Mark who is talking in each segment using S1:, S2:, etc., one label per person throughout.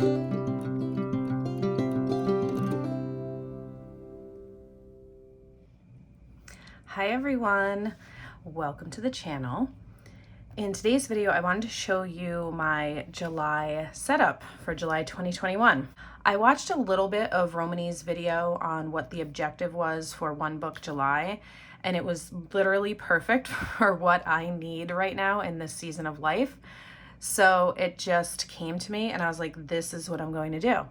S1: Hi everyone, welcome to the channel. In today's video, I wanted to show you my July setup for July 2021. I watched a little bit of Romany's video on what the objective was for One Book July, and it was literally perfect for what I need right now in this season of life. So it just came to me and I was like, this is what I'm going to do.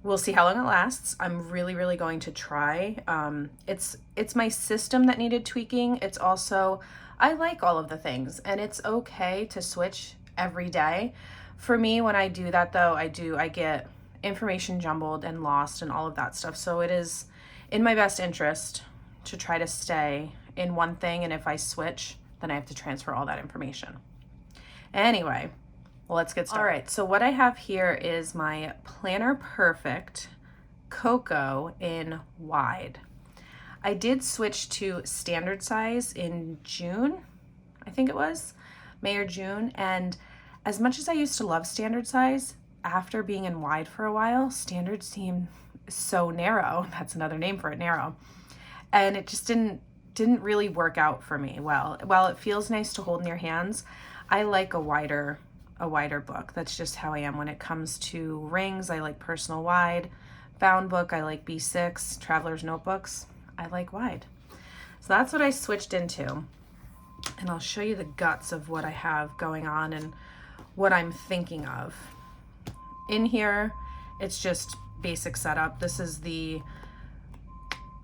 S1: We'll see how long it lasts. I'm really going to try. It's my system that needed tweaking. It's also, I like all of the things and it's okay to switch every day. For me, when I do that though, I get information jumbled and lost and all of that stuff. So it is in my best interest to try to stay in one thing. And if I switch, then I have to transfer all that information. Anyway, well, let's get started. All right, so what I have here is my Planner Perfect Cocoa in wide. I did switch to standard size in June, I think it was, May or June. And as much as I used to love standard size, after being in wide for a while, standard seemed so narrow. That's another name for it, narrow. And it just didn't really work out for me well. While it feels nice to hold in your hands, I like a wider book. That's just how I am when it comes to rings. I like personal wide. Bound book, I like B6. Traveler's notebooks, I like wide. So that's what I switched into. And I'll show you the guts of what I have going on and what I'm thinking of. In here, it's just basic setup. This is the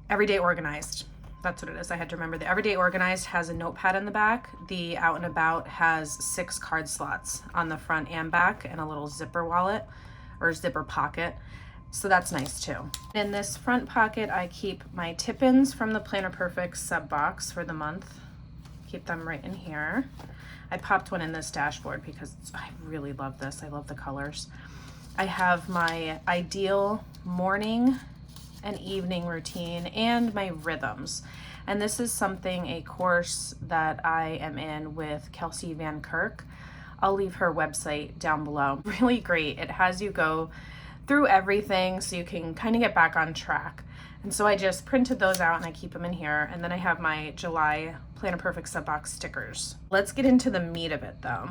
S1: Everyday Organized. That's what it is. I had to remember. The Everyday Organized has a notepad in the back. The Out and About has 6 card slots on the front and back and a little zipper wallet or zipper pocket. So that's nice too. In this front pocket, I keep my tip-ins from the Planner Perfect sub box for the month. Keep them right in here. I popped one in this dashboard because I really love this. I love the colors. I have my ideal morning and evening routine and my rhythms. And this is a course that I am in with Kelsey Van Kirk. I'll leave her website down below. Really great. It has you go through everything so you can kind of get back on track. And so I just printed those out and I keep them in here. And then I have my July Planner Perfect sub box stickers. Let's get into the meat of it though.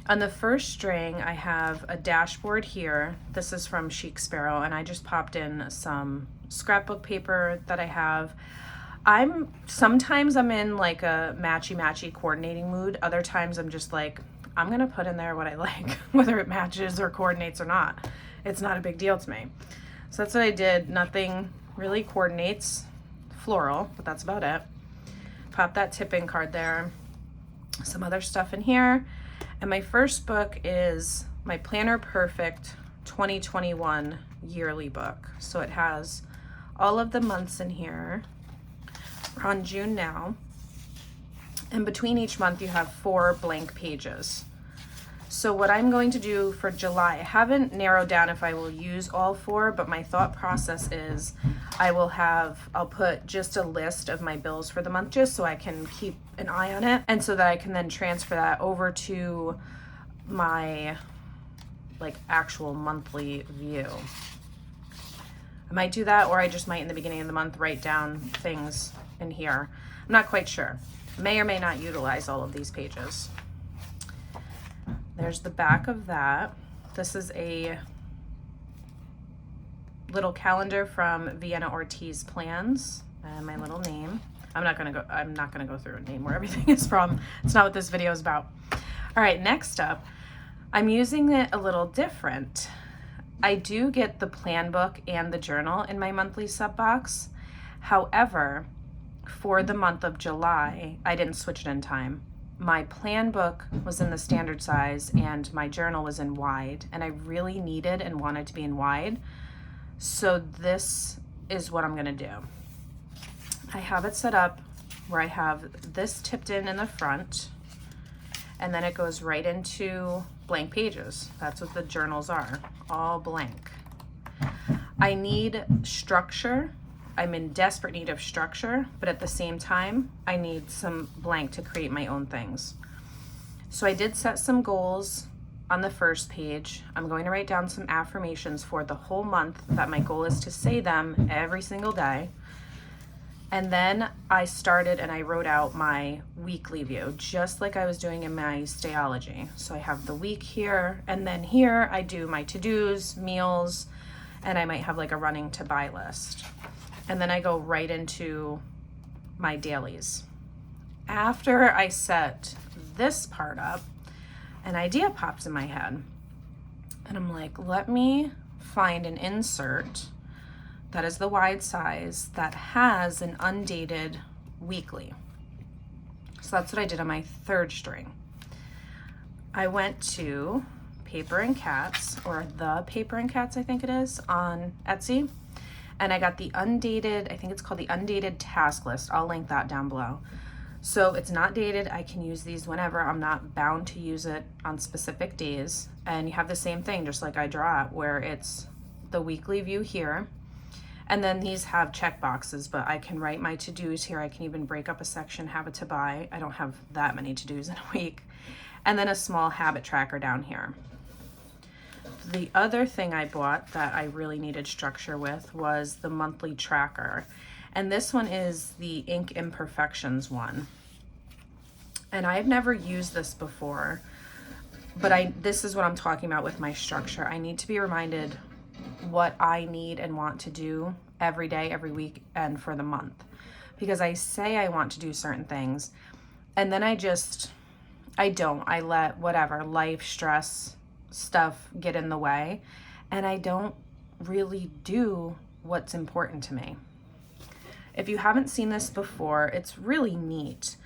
S1: On the first string, I have a dashboard here. This is from Chic Sparrow, and I just popped in some scrapbook paper that I have. Sometimes I'm in like a matchy coordinating mood. Other times I'm just like, I'm gonna put in there what I like, whether it matches or coordinates or not. It's not a big deal to me. So that's what I did. Nothing really coordinates, floral, but that's about it. Pop that tip-in card there. Some other stuff in here. And my first book is my Planner Perfect 2021 yearly book. So it has all of the months in here. We're on June now. And between each month you have 4 blank pages. So what I'm going to do for July, I haven't narrowed down if I will use all 4, but my thought process is I'll put just a list of my bills for the month just so I can keep an eye on it, and so that I can then transfer that over to my like actual monthly view. I might do that, or I just might in the beginning of the month write down things in here. I'm not quite sure. May or may not utilize all of these pages. There's the back of that. This is a little calendar from Vienna Ortiz Plans and my little name. I'm not gonna go through and name where everything is from. It's not what this video is about. All right, next up, I'm using it a little different. I do get the plan book and the journal in my monthly sub box. However, for the month of July, I didn't switch it in time. My plan book was in the standard size and my journal was in wide, and I really needed and wanted to be in wide. So this is what I'm gonna do. I have it set up where I have this tipped in the front, and then it goes right into blank pages. That's what the journals are, all blank. I need structure. I'm in desperate need of structure, but at the same time, I need some blank to create my own things. So I did set some goals on the first page, I'm going to write down some affirmations for the whole month that my goal is to say them every single day. And then I started and I wrote out my weekly view, just like I was doing in my Stayology. So I have the week here, and then here I do my to-dos, meals, and I might have like a running to buy list. And then I go right into my dailies. After I set this part up, an idea pops in my head. And I'm like, let me find an insert that is the wide size that has an undated weekly. So that's what I did on my third string. I went to Paper and Cats, or The Paper and Cats, I think it is, on Etsy. And I got the undated, I think it's called the undated task list. I'll link that down below. So it's not dated. I can use these whenever. I'm not bound to use it on specific days. And you have the same thing, just like I draw it, where it's the weekly view here. And then these have check boxes, but I can write my to-dos here. I can even break up a section, have a to buy. I don't have that many to-dos in a week. And then a small habit tracker down here. The other thing I bought that I really needed structure with was the monthly tracker. And this one is the Ink Imperfections one. And I've never used this before, but this is what I'm talking about with my structure. I need to be reminded what I need and want to do every day, every week, and for the month. Because I say I want to do certain things, and then I don't. I let whatever, life, stress, stuff get in the way, and I don't really do what's important to me. If you haven't seen this before, it's really neat.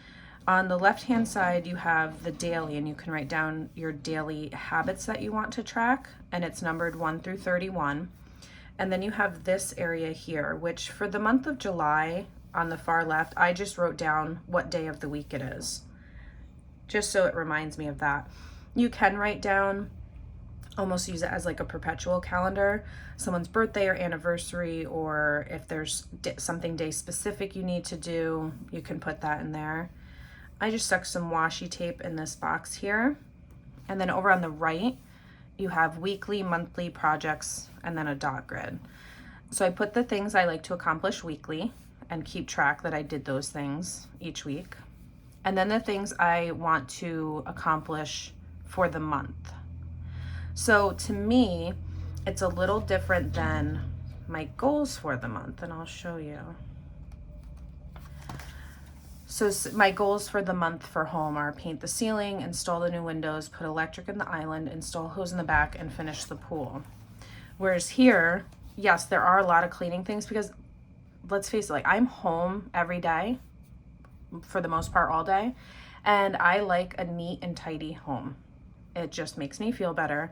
S1: On the left-hand side, you have the daily, and you can write down your daily habits that you want to track, and it's numbered 1 through 31. And then you have this area here, which for the month of July, on the far left, I just wrote down what day of the week it is, just so it reminds me of that. You can write down, almost use it as like a perpetual calendar, someone's birthday or anniversary, or if there's something day specific you need to do, you can put that in there. I just stuck some washi tape in this box here. And then over on the right, you have weekly, monthly projects, and then a dot grid. So I put the things I like to accomplish weekly and keep track that I did those things each week. And then the things I want to accomplish for the month. So to me, it's a little different than my goals for the month, and I'll show you. So my goals for the month for home are paint the ceiling, install the new windows, put electric in the island, install hose in the back, and finish the pool. Whereas here, yes, there are a lot of cleaning things because let's face it, like I'm home every day, for the most part all day, and I like a neat and tidy home. It just makes me feel better.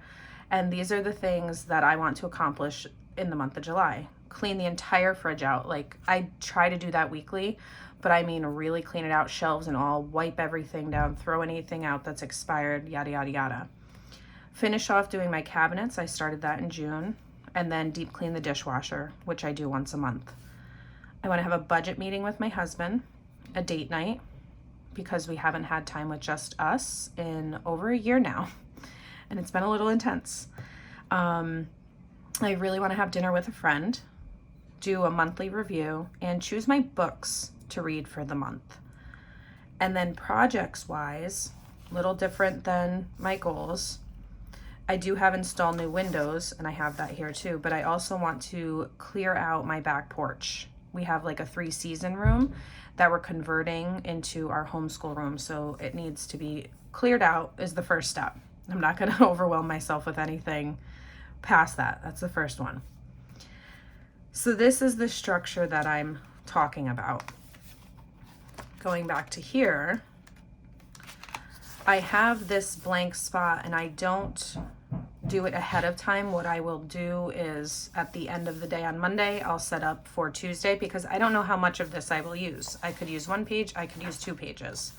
S1: And these are the things that I want to accomplish in the month of July. Clean the entire fridge out. Like I try to do that weekly, but I mean really clean it out, shelves and all, wipe everything down, throw anything out that's expired, yada, yada, yada. Finish off doing my cabinets. I started that in June. And then deep clean the dishwasher, which I do once a month. I want to have a budget meeting with my husband, a date night, because we haven't had time with just us in over a year now. And it's been a little intense. I really want to have dinner with a friend, do a monthly review, and choose my books to read for the month. And then projects wise, little different than my goals. I do have install new windows, and I have that here too, but I also want to clear out my back porch. We have like a 3-season room that we're converting into our homeschool room, so it needs to be cleared out is the first step. I'm not going to overwhelm myself with anything past that. That's the first one. So this is the structure that I'm talking about. Going back to here, I have this blank spot and I don't do it ahead of time. What I will do is at the end of the day on Monday, I'll set up for Tuesday because I don't know how much of this I will use. I could use 1 page, I could use 2 pages,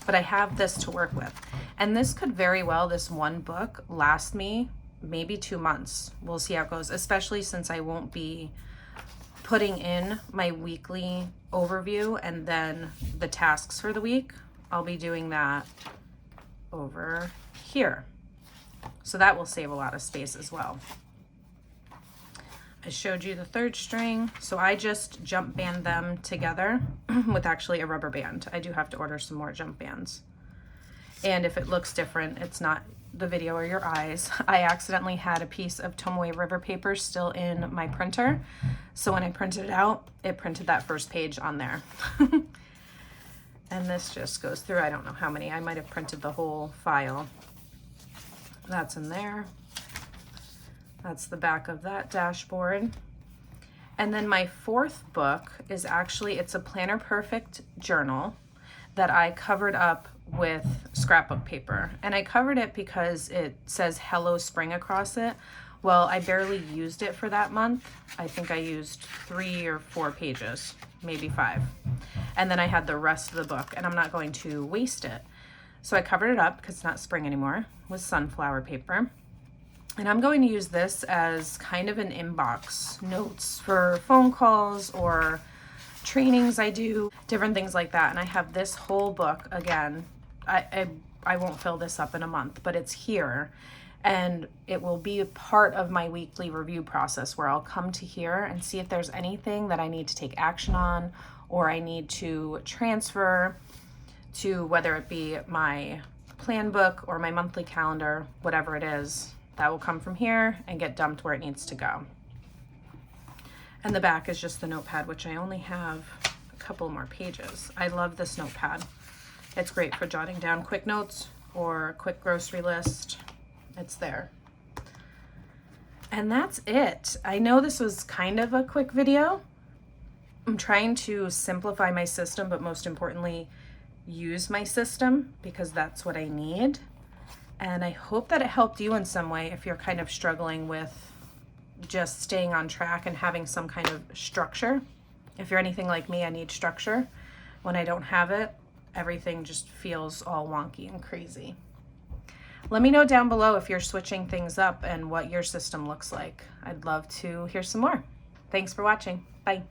S1: but I have this to work with. And this could very well, this one book, last me maybe 2 months. We'll see how it goes, especially since I won't be putting in my weekly overview and then the tasks for the week. I'll be doing that over here. So that will save a lot of space as well. I showed you the third string, so I just jump band them together with actually a rubber band. I do have to order some more jump bands. And if it looks different, it's not the video or your eyes. I accidentally had a piece of Tomoe River paper still in my printer. So when I printed it out, it printed that first page on there. And this just goes through, I don't know how many. I might have printed the whole file. That's in there. That's the back of that dashboard. And then my fourth book is actually, it's a Planner Perfect journal that I covered up with scrapbook paper. And I covered it because it says Hello Spring across it. Well, I barely used it for that month. I think I used 3 or 4 pages, maybe 5. And then I had the rest of the book, and I'm not going to waste it. So I covered it up, because it's not spring anymore, with sunflower paper. And I'm going to use this as kind of an inbox notes for phone calls or trainings I do, different things like that. And I have this whole book, again, I won't fill this up in a month, but it's here. And it will be a part of my weekly review process where I'll come to here and see if there's anything that I need to take action on or I need to transfer to, whether it be my plan book or my monthly calendar, whatever it is. That will come from here and get dumped where it needs to go. And the back is just the notepad, which I only have a couple more pages. I love this notepad. It's great for jotting down quick notes or a quick grocery list. It's there. And that's it. I know this was kind of a quick video. I'm trying to simplify my system, but most importantly, use my system because that's what I need. And I hope that it helped you in some way if you're kind of struggling with just staying on track and having some kind of structure. If you're anything like me, I need structure. When I don't have it, everything just feels all wonky and crazy. Let me know down below if you're switching things up and what your system looks like. I'd love to hear some more. Thanks for watching. Bye.